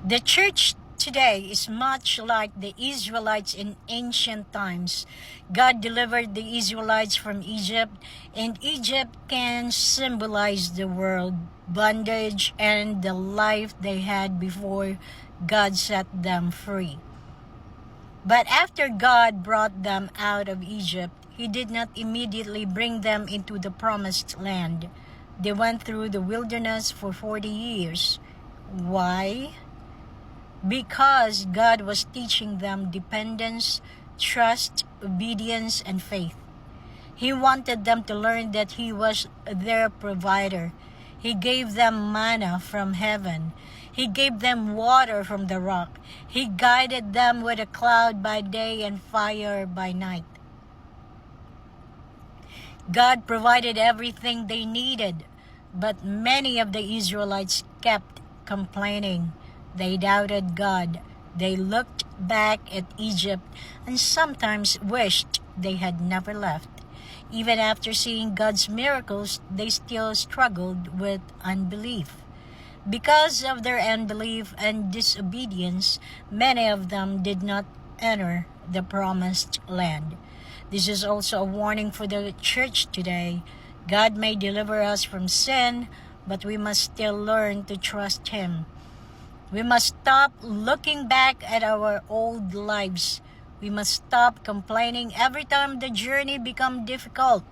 The church today is much like the Israelites in ancient times. God delivered the Israelites from Egypt, and Egypt can symbolize the world, bondage, and the life they had before God set them free. But after God brought them out of Egypt, He did not immediately bring them into the promised land. They went through the wilderness for 40 years. Why? Because God was teaching them dependence, trust, obedience, and faith. He wanted them to learn that He was their provider. He gave them manna from heaven. He gave them water from the rock. He guided them with a cloud by day and fire by night. God provided everything they needed, but many of the Israelites kept complaining. They doubted God. They looked back at Egypt and sometimes wished they had never left. Even after seeing God's miracles, they still struggled with unbelief. Because of their unbelief and disobedience, many of them did not enter the promised land. This is also a warning for the church today. God may deliver us from sin, but we must still learn to trust Him. We must stop looking back at our old lives. We must stop complaining every time the journey becomes difficult.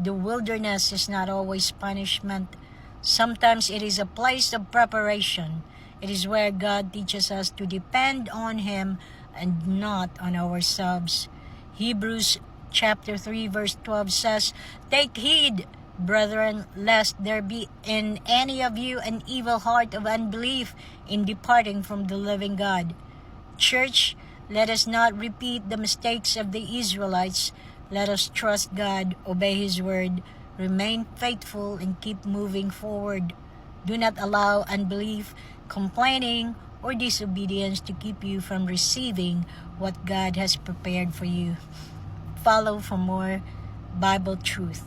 The wilderness is not always punishment. Sometimes it is a place of preparation. It is where God teaches us to depend on Him and not on ourselves. Hebrews chapter 3 verse 12 says, "Take heed, brethren, lest there be in any of you an evil heart of unbelief in departing from the living God." Church, let us not repeat the mistakes of the Israelites. Let us trust God, obey His word, remain faithful, and keep moving forward. Do not allow unbelief, complaining, or disobedience to keep you from receiving what God has prepared for you. Follow for more Bible truth.